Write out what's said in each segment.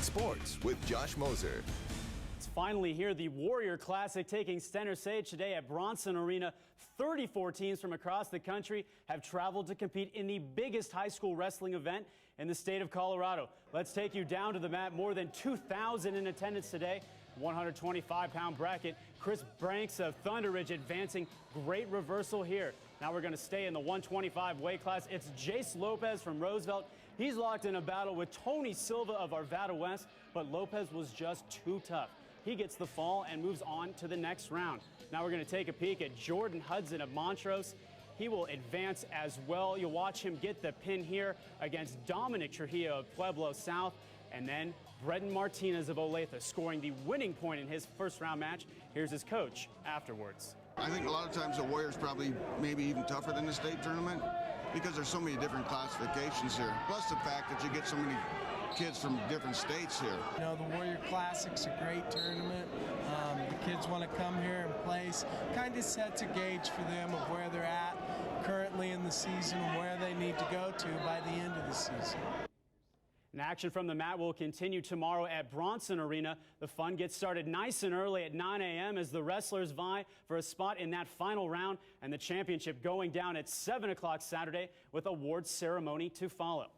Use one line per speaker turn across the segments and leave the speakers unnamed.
Sports with Josh Moser.
It's finally here, the Warrior Classic taking center stage today at Bronson Arena. 34 teams from across the country have traveled to compete in the biggest high school wrestling event in the state of Colorado. Let's take you down to the mat. More than 2,000 in attendance today. 125-pound bracket. Chris Branks of Thunder Ridge advancing. Great reversal here. Now we're going to stay in the 125 weight class. It's Jace Lopez from Roosevelt. He's locked in a battle with Tony Silva of Arvada West, but Lopez was just too tough. He gets the fall and moves on to the next round. Now we're going to take a peek at Jordan Hudson of Montrose. He will advance as well. You'll watch him get the pin here against Dominic Trujillo of Pueblo South. And then Bretton Martinez of Olathe scoring the winning point in his first round match. Here's his coach afterwards.
I think a lot of times the Warriors probably maybe even tougher than the state tournament because there's so many different classifications here. Plus the fact that you get so many kids from different states here.
You know, the Warrior Classic's a great tournament. The kids want to come here and place. Kind of sets a gauge for them of where they're at currently in the season and where they need to go to by the end of the season.
And action from the mat will continue tomorrow at Bronson Arena. The fun gets started nice and early at 9 a.m. as the wrestlers vie for a spot in that final round, and the championship going down at 7 o'clock Saturday with awards ceremony to follow.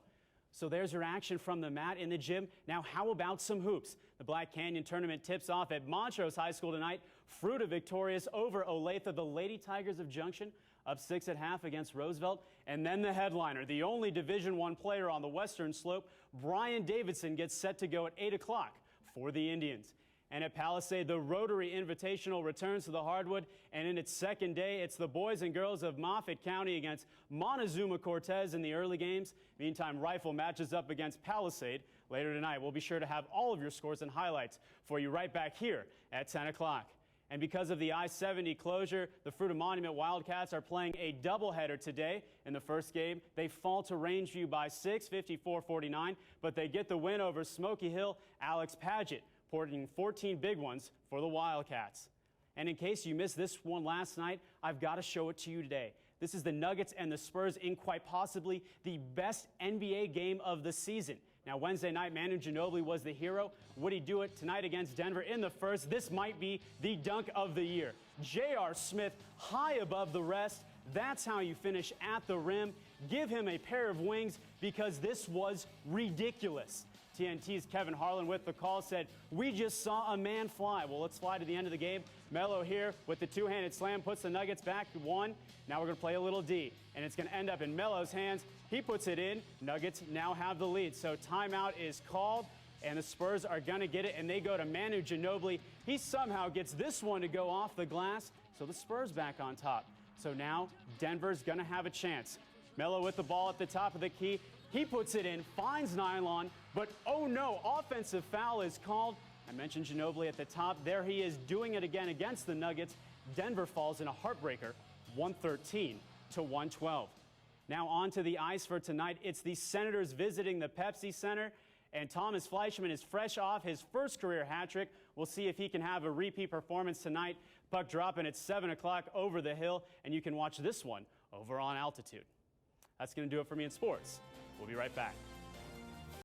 So there's your action from the mat in the gym. Now how about some hoops? The Black Canyon tournament tips off at Montrose High School tonight. Fruita victorious over Olathe. The Lady Tigers of Junction up 6 at half against Roosevelt. And then the headliner, the only Division I player on the western slope, Brian Davidson, gets set to go at 8 o'clock for the Indians. And at Palisade, the Rotary Invitational returns to the hardwood, and in its second day, it's the boys and girls of Moffat County against Montezuma Cortez in the early games. Meantime, Rifle matches up against Palisade later tonight. We'll be sure to have all of your scores and highlights for you right back here at 10 o'clock. And because of the I-70 closure, the Fruita Monument Wildcats are playing a doubleheader today. In the first game, they fall to Rangeview by 6, 54-49, but they get the win over Smoky Hill. Alex Paget porting 14 big ones for the Wildcats. And in case you missed this one last night, I've got to show it to you today. This is the Nuggets and the Spurs in quite possibly the best NBA game of the season. Now, Wednesday night, Manu Ginobili was the hero. Would he do it tonight against Denver in the first? This might be the dunk of the year. J.R. Smith high above the rest. That's how you finish at the rim. Give him a pair of wings because this was ridiculous. TNT's Kevin Harlan with the call said, "We just saw a man fly." Well, let's fly to the end of the game. Melo here with the two-handed slam puts the Nuggets back 1. Now we're going to play a little D, and it's going to end up in Melo's hands. He puts it in. Nuggets now have the lead. So timeout is called, and the Spurs are going to get it, and they go to Manu Ginobili. He somehow gets this one to go off the glass, so the Spurs back on top. So now Denver's going to have a chance. Melo with the ball at the top of the key. He puts it in, finds Nylon, but oh no, offensive foul is called. I mentioned Ginobili at the top. There he is doing it again against the Nuggets. Denver falls in a heartbreaker, 113-112. Now on to the ice for tonight. It's the Senators visiting the Pepsi Center, and Thomas Fleischman is fresh off his first career hat trick. We'll see if he can have a repeat performance tonight. Puck dropping at 7 o'clock over the hill, and you can watch this one over on Altitude. That's going to do it for me in sports. We'll be right back.